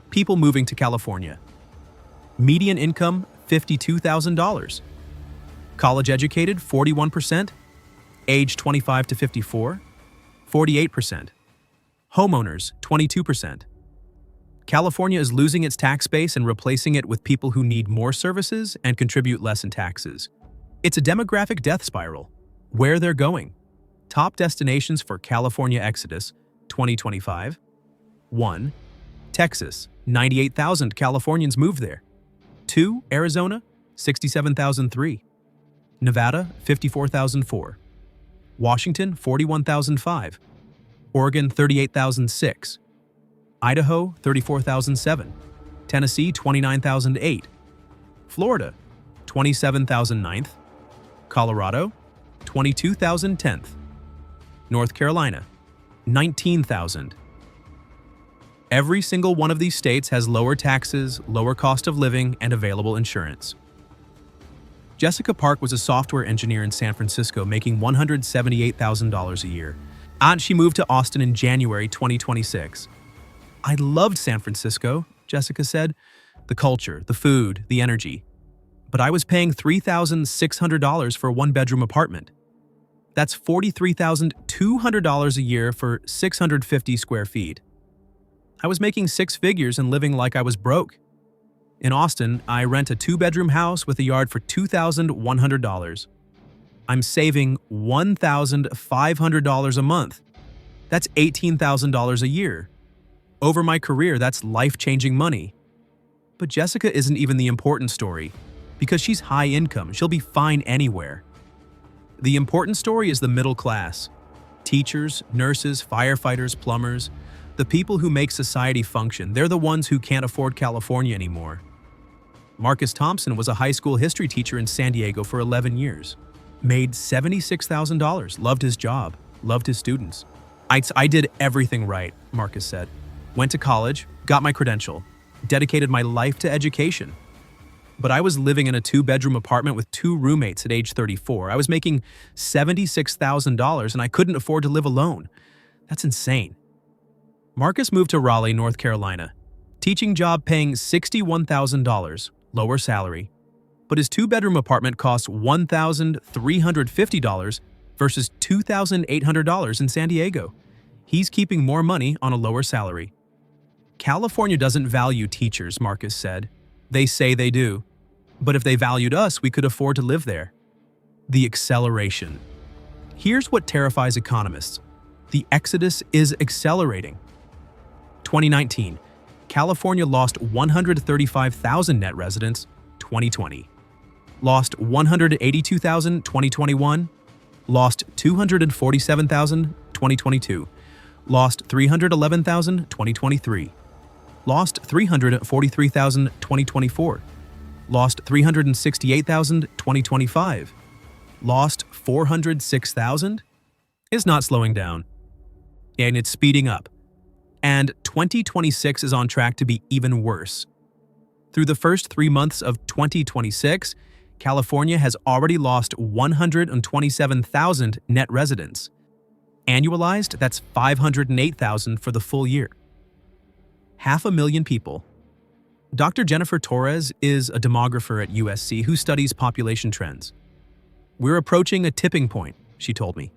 People moving to California. Median income, $52,000. College educated, 41%. Age 25 to 54, 48%. Homeowners, 22%. California is losing its tax base and replacing it with people who need more services and contribute less in taxes. It's a demographic death spiral. Where they're going. Top destinations for California Exodus 2025. 1. Texas, 98,000 Californians moved there. 2. Arizona, 67,003. Nevada, 54,004. Washington, 41,005. Oregon, 38,006. Idaho, 34,007. Tennessee, 29,008. Florida, 27,009th. Colorado, 22,010th. North Carolina, 19,000. Every single one of these states has lower taxes, lower cost of living, and available insurance. Jessica Park was a software engineer in San Francisco making $178,000 a year. And she moved to Austin in January 2026. I loved San Francisco, Jessica said. The culture, the food, the energy. But I was paying $3,600 for a one-bedroom apartment. That's $43,200 a year for 650 square feet. I was making six figures and living like I was broke. In Austin, I rent a two-bedroom house with a yard for $2,100. I'm saving $1,500 a month. That's $18,000 a year. Over my career, that's life-changing money. But Jessica isn't even the important story. Because she's high income, she'll be fine anywhere. The important story is the middle class. Teachers, nurses, firefighters, plumbers, the people who make society function, they're the ones who can't afford California anymore. Marcus Thompson was a high school history teacher in San Diego for 11 years. Made $76,000, loved his job, loved his students. I did everything right, Marcus said. Went to college, got my credential, dedicated my life to education. But I was living in a two-bedroom apartment with two roommates at age 34. I was making $76,000 and I couldn't afford to live alone. That's insane. Marcus moved to Raleigh, North Carolina. Teaching job paying $61,000, lower salary. But his two-bedroom apartment costs $1,350 versus $2,800 in San Diego. He's keeping more money on a lower salary. California doesn't value teachers, Marcus said. They say they do. But if they valued us, we could afford to live there. The acceleration. Here's what terrifies economists. The exodus is accelerating. 2019, California lost 135,000 net residents, 2020. Lost 182,000, 2021. Lost 247,000, 2022. Lost 311,000, 2023. Lost 343,000, 2024. Lost 368,000, 2025. Lost 406,000? It's not slowing down. And it's speeding up. And 2026 is on track to be even worse. Through the first 3 months of 2026, California has already lost 127,000 net residents. Annualized, that's 508,000 for the full year. 500,000 people. Dr. Jennifer Torres is a demographer at USC who studies population trends. We're approaching a tipping point, she told me.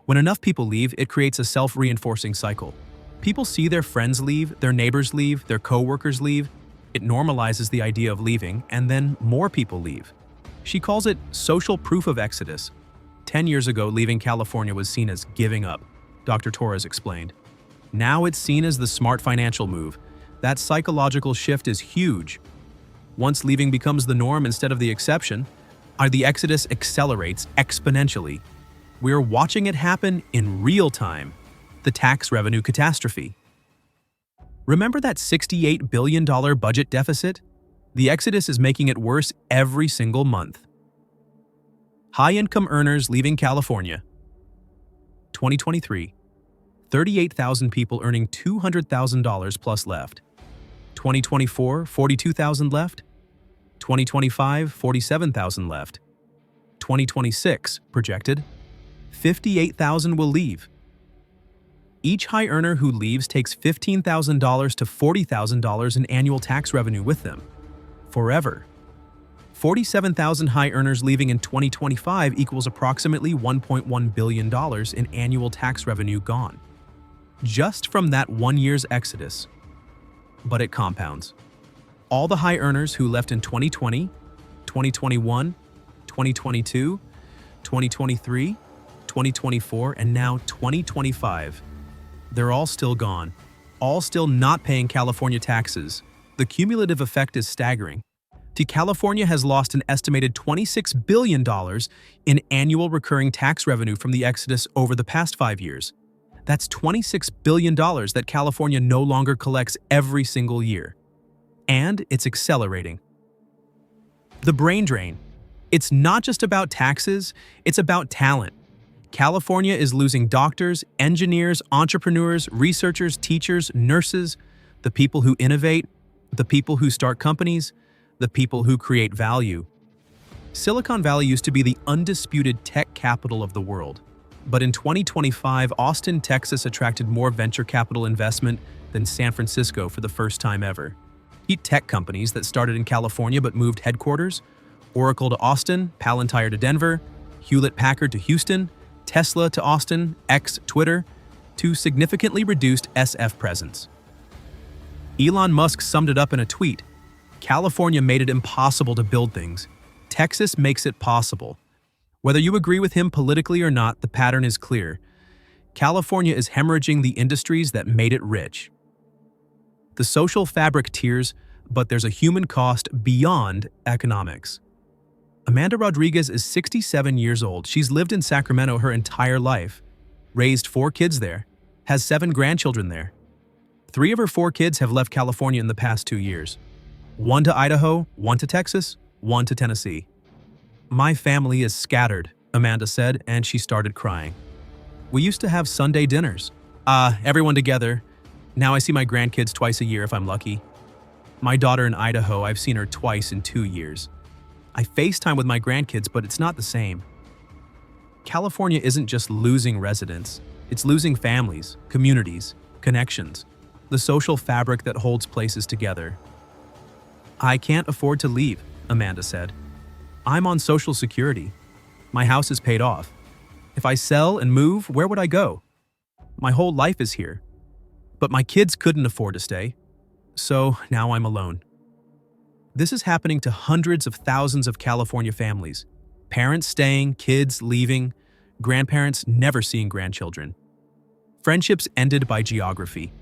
When enough people leave, it creates a self-reinforcing cycle. People see their friends leave, their neighbors leave, their co-workers leave. It normalizes the idea of leaving, and then more people leave. She calls it social proof of exodus. 10 years ago, leaving California was seen as giving up, Dr. Torres explained. Now it's seen as the smart financial move. That psychological shift is huge. Once leaving becomes the norm instead of the exception, the exodus accelerates exponentially. We're watching it happen in real time. The tax revenue catastrophe. Remember that $68 billion budget deficit? The exodus is making it worse every single month. High-income earners leaving California. 2023, 38,000 people earning $200,000 plus left. 2024, 42,000 left. 2025, 47,000 left. 2026, projected, 58,000 will leave. Each high earner who leaves takes $15,000 to $40,000 in annual tax revenue with them. Forever. 47,000 high earners leaving in 2025 equals approximately $1.1 billion in annual tax revenue gone. Just from that 1 year's exodus. But it compounds. All the high earners who left in 2020, 2021, 2022, 2023, 2024, and now 2025. They're all still gone. All still not paying California taxes. The cumulative effect is staggering. California has lost an estimated $26 billion in annual recurring tax revenue from the exodus over the past 5 years. That's $26 billion that California no longer collects every single year. And it's accelerating. The brain drain. It's not just about taxes, it's about talent. California is losing doctors, engineers, entrepreneurs, researchers, teachers, nurses, the people who innovate, the people who start companies, the people who create value. Silicon Valley used to be the undisputed tech capital of the world. But in 2025, Austin, Texas attracted more venture capital investment than San Francisco for the first time ever. Eat tech companies that started in California but moved headquarters, Oracle to Austin, Palantir to Denver, Hewlett-Packard to Houston, Tesla to Austin, X, Twitter, to significantly reduced SF presence. Elon Musk summed it up in a tweet. California made it impossible to build things. Texas makes it possible. Whether you agree with him politically or not, the pattern is clear. California is hemorrhaging the industries that made it rich. The social fabric tears, but there's a human cost beyond economics. Amanda Rodriguez is 67 years old. She's lived in Sacramento her entire life, raised 4 kids there, has 7 grandchildren there. 3 of her 4 kids have left California in the past 2 years. 1 to Idaho, 1 to Texas, 1 to Tennessee. My family is scattered, Amanda said, and she started crying. We used to have Sunday dinners. Everyone together. Now I see my grandkids twice a year if I'm lucky. My daughter in Idaho, I've seen her twice in 2 years. I FaceTime with my grandkids, but it's not the same. California isn't just losing residents. It's losing families, communities, connections, the social fabric that holds places together. I can't afford to leave, Amanda said. I'm on Social Security. My house is paid off. If I sell and move, where would I go? My whole life is here. But my kids couldn't afford to stay. So now I'm alone. This is happening to hundreds of thousands of California families. Parents staying, kids leaving, grandparents never seeing grandchildren. Friendships ended by geography.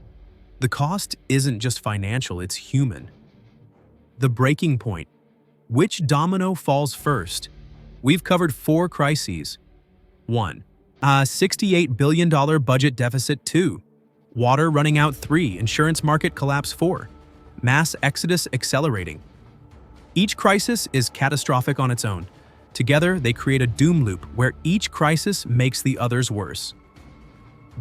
The cost isn't just financial, it's human. The breaking point. Which domino falls first? We've covered 4 crises. 1. $68 billion budget deficit. 2. Water running out. 3. Insurance market collapse. 4. Mass exodus accelerating. Each crisis is catastrophic on its own. Together, they create a doom loop where each crisis makes the others worse.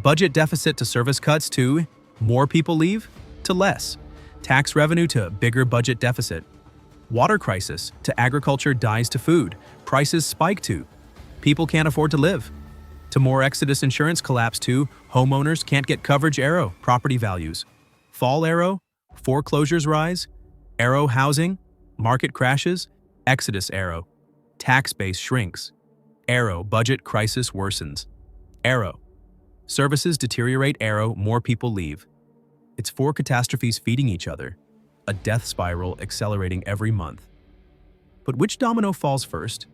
Budget deficit to service cuts to more people leave to less. Tax revenue to bigger budget deficit. Water crisis to agriculture dies to food. Prices spike to people can't afford to live. To more exodus insurance collapse to homeowners can't get coverage. Arrow property values. Fall arrow foreclosures rise. Arrow housing market crashes. Exodus arrow tax base shrinks. Arrow budget crisis worsens. Arrow services deteriorate. Arrow more people leave. It's 4 catastrophes feeding each other, a death spiral accelerating every month. But which domino falls first?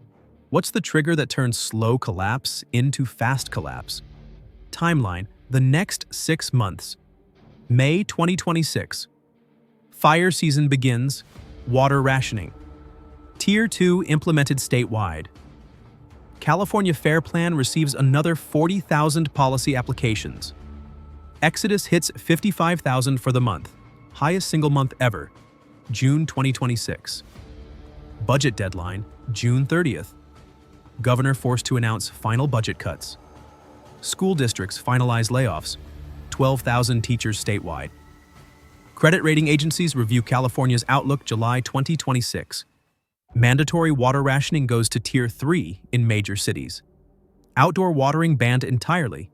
What's the trigger that turns slow collapse into fast collapse? Timeline: the next 6 months. May 2026. Fire season begins. Water rationing. Tier 2 implemented statewide. California Fair Plan receives another 40,000 policy applications. Exodus hits 55,000 for the month, highest single month ever, June 2026. Budget deadline, June 30th. Governor forced to announce final budget cuts. School districts finalize layoffs. 12,000 teachers statewide. Credit rating agencies review California's outlook July 2026. Mandatory water rationing goes to Tier 3 in major cities. Outdoor watering banned entirely.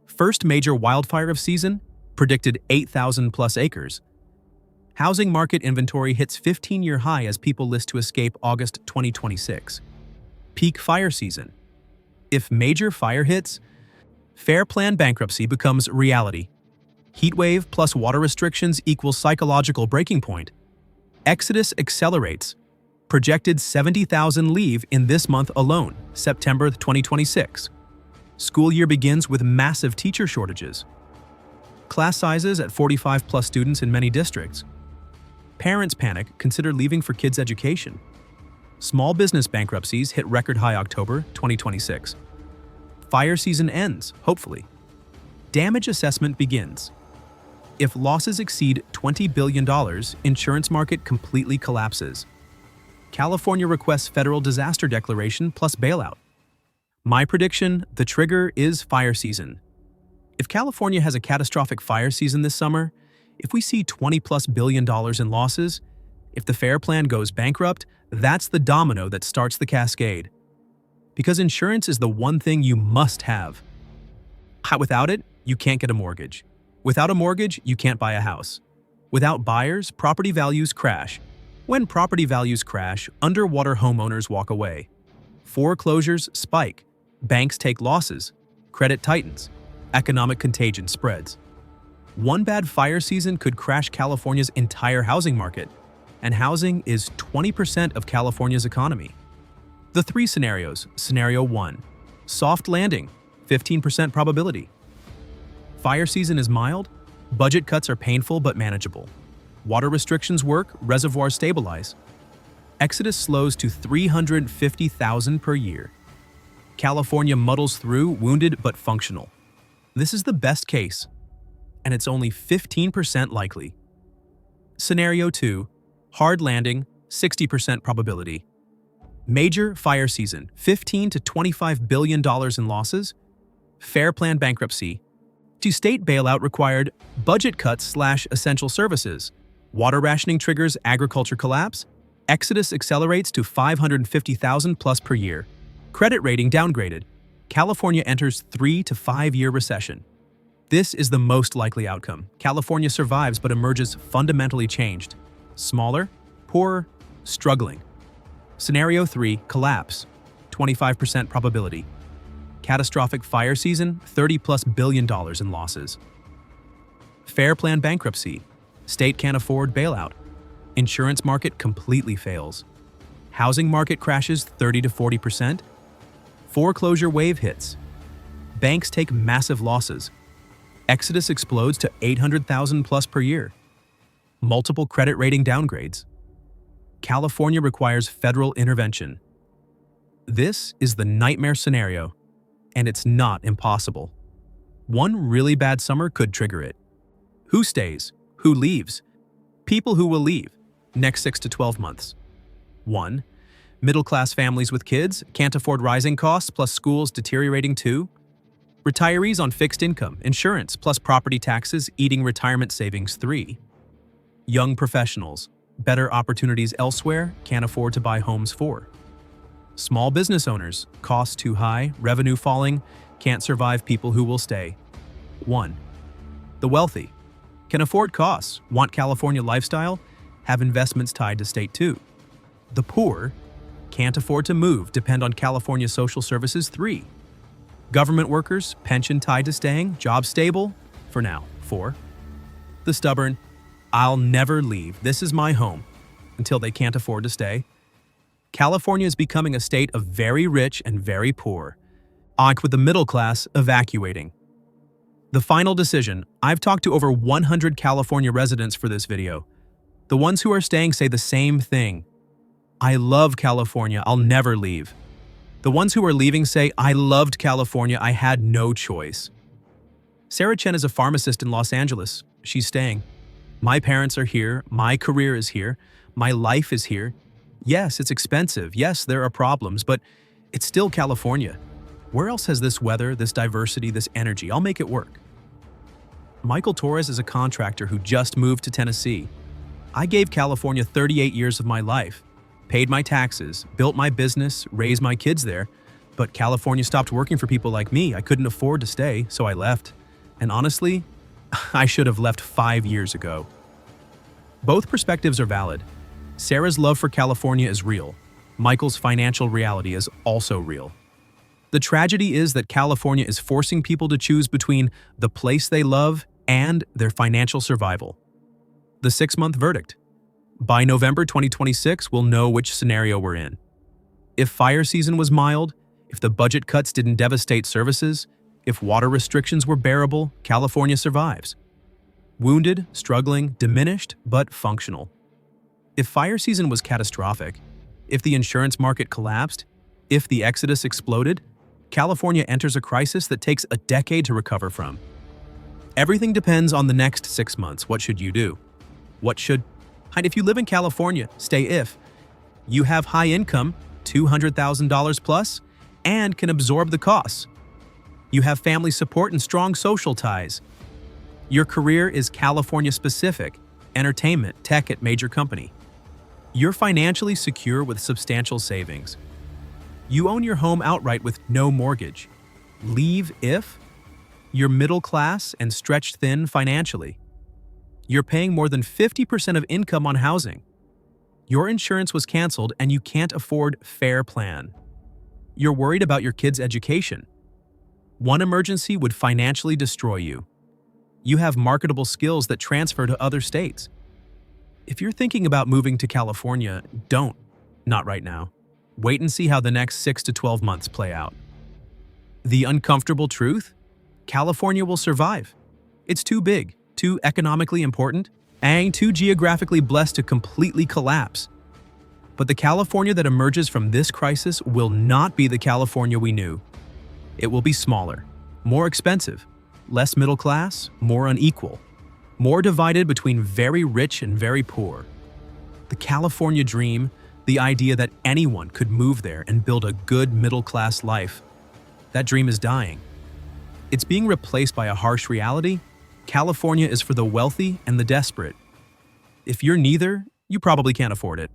First major wildfire of season, predicted 8,000 plus acres. Housing market inventory hits 15-year high as people list to escape August 2026. Peak fire season. If major fire hits, fair plan bankruptcy becomes reality. Heatwave plus water restrictions equals psychological breaking point. Exodus accelerates. Projected 70,000 leave in this month alone, September 2026. School year begins with massive teacher shortages. Class sizes at 45 plus students in many districts. Parents panic, consider leaving for kids' education. Small business bankruptcies hit record high October 2026. Fire season ends, hopefully. Damage assessment begins. If losses exceed $20 billion, insurance market completely collapses. California requests federal disaster declaration plus bailout. My prediction, the trigger is fire season. If California has a catastrophic fire season this summer, if we see $20+ billion in losses, if the FAIR plan goes bankrupt, that's the domino that starts the cascade. Because insurance is the one thing you must have. Without it, you can't get a mortgage. Without a mortgage, you can't buy a house. Without buyers, property values crash. When property values crash, underwater homeowners walk away. Foreclosures spike. Banks take losses. Credit tightens. Economic contagion spreads. One bad fire season could crash California's entire housing market, and housing is 20% of California's economy. The three scenarios. Scenario 1. Soft landing, 15% probability. Fire season is mild. Budget cuts are painful but manageable. Water restrictions work, reservoirs stabilize. Exodus slows to 350,000 per year. California muddles through, wounded but functional. This is the best case, and it's only 15% likely. Scenario 2. Hard landing, 60% probability. Major fire season, $15 to $25 billion in losses. Fair plan bankruptcy. To state bailout required, budget cuts/essential services. Water rationing triggers agriculture collapse. Exodus accelerates to 550,000 plus per year. Credit rating downgraded. California enters 3 to 5 year recession. This is the most likely outcome. California survives but emerges fundamentally changed. Smaller, poorer, struggling. Scenario 3, collapse, 25% probability. Catastrophic fire season, $30+ billion in losses. Fair plan bankruptcy. State can't afford bailout. Insurance market completely fails. Housing market crashes 30 to 40%. Foreclosure wave hits. Banks take massive losses. Exodus explodes to 800,000 plus per year. Multiple credit rating downgrades. California requires federal intervention. This is the nightmare scenario, and it's not impossible. One really bad summer could trigger it. Who stays? Who leaves? People who will leave. Next 6 to 12 months. 1. Middle-class families with kids can't afford rising costs plus schools deteriorating. 2. Retirees on fixed income, insurance plus property taxes eating retirement savings. 3. Young professionals, better opportunities elsewhere, can't afford to buy homes. 4. Small business owners, costs too high, revenue falling, can't survive. People who will stay. 1. The wealthy, can afford costs, want California lifestyle, have investments tied to state. 2. The poor, can't afford to move, depend on California social services. 3. Government workers, pension tied to staying, job stable, for now. 4. The stubborn, I'll never leave, this is my home, until they can't afford to stay. California is becoming a state of very rich and very poor, with the middle class evacuating. The final decision. I've talked to over 100 California residents for this video. The ones who are staying say the same thing. I love California, I'll never leave. The ones who are leaving say, I loved California, I had no choice. Sarah Chen is a pharmacist in Los Angeles. She's staying. My parents are here, my career is here, my life is here. Yes, it's expensive, yes, there are problems, but It's still California. Where else has this weather, this diversity, this energy? I'll make it work. Michael Torres is a contractor who just moved to Tennessee. I gave California 38 years of my life, paid my taxes, built my business, raised my kids there, but California stopped working for people like me. I couldn't afford to stay, so I left. And honestly, I should have left 5 years ago. Both perspectives are valid. Sarah's love for California is real. Michael's financial reality is also real. The tragedy is that California is forcing people to choose between the place they love and their financial survival. The 6-month verdict. By November 2026, we'll know which scenario we're in. If fire season was mild, if the budget cuts didn't devastate services, if water restrictions were bearable, California survives. Wounded, struggling, diminished, but functional. If fire season was catastrophic, if the insurance market collapsed, if the exodus exploded, California enters a crisis that takes a decade to recover from. Everything depends on the next 6 months. What should you do? And if you live in California, stay if. You have high income, $200,000 plus, and can absorb the costs. You have family support and strong social ties. Your career is California-specific, entertainment, tech at major company. You're financially secure with substantial savings. You own your home outright with no mortgage. Leave if? You're middle class and stretched thin financially. You're paying more than 50% of income on housing. Your insurance was canceled and you can't afford fair plan. You're worried about your kids' education. One emergency would financially destroy you. You have marketable skills that transfer to other states. If you're thinking about moving to California, don't. Not right now. Wait and see how the next 6 to 12 months play out. The uncomfortable truth? California will survive. It's too big, too economically important, and too geographically blessed to completely collapse. But the California that emerges from this crisis will not be the California we knew. It will be smaller, more expensive, less middle class, more unequal, more divided between very rich and very poor. The California dream, the idea that anyone could move there and build a good middle-class life, that dream is dying. It's being replaced by a harsh reality. California is for the wealthy and the desperate. If you're neither, you probably can't afford it.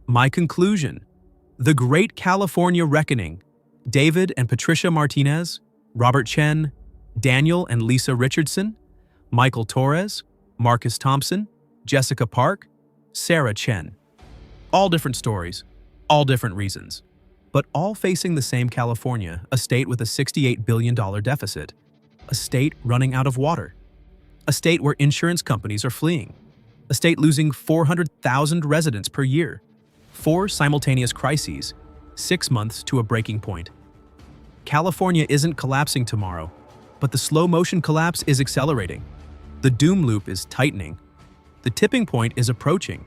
My conclusion: the Great California Reckoning. David and Patricia Martinez, Robert Chen, Daniel and Lisa Richardson, Michael Torres, Marcus Thompson, Jessica Park, Sarah Chen. All different stories, all different reasons, but all facing the same California, a state with a $68 billion deficit, a state running out of water, a state where insurance companies are fleeing, a state losing 400,000 residents per year, 4 simultaneous crises, 6 months to a breaking point. California isn't collapsing tomorrow, but the slow-motion collapse is accelerating. The doom loop is tightening. The tipping point is approaching.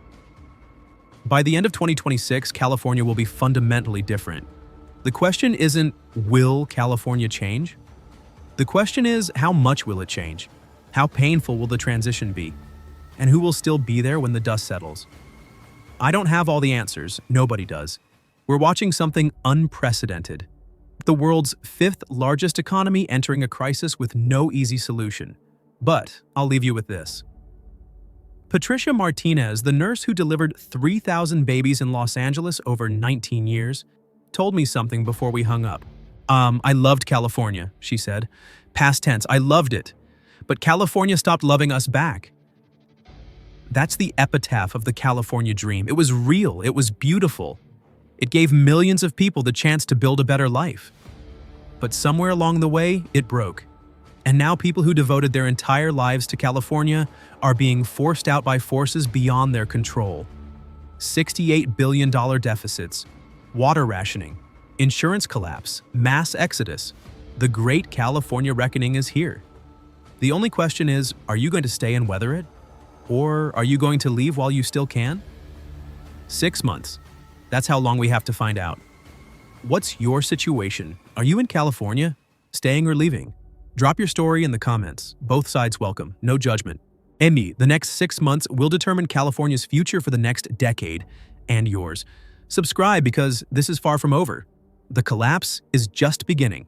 By the end of 2026, California will be fundamentally different. The question isn't, will California change? The question is, how much will it change? How painful will the transition be? And who will still be there when the dust settles? I don't have all the answers. Nobody does. We're watching something unprecedented. The world's 5th largest economy entering a crisis with no easy solution. But I'll leave you with this. Patricia Martinez, the nurse who delivered 3,000 babies in Los Angeles over 19 years, told me something before we hung up. I loved California, she said. Past tense, I loved it. But California stopped loving us back. That's the epitaph of the California dream. It was real. It was beautiful. It gave millions of people the chance to build a better life. But somewhere along the way, it broke. And now people who devoted their entire lives to California are being forced out by forces beyond their control. $68 billion deficits, water rationing, insurance collapse, mass exodus. The Great California Reckoning is here. The only question is, are you going to stay and weather it? Or are you going to leave while you still can? 6 months. That's how long we have to find out. What's your situation? Are you in California? Staying or leaving? Drop your story in the comments. Both sides welcome. No judgment. The next 6 months will determine California's future for the next decade, and yours. Subscribe because this is far from over. The collapse is just beginning.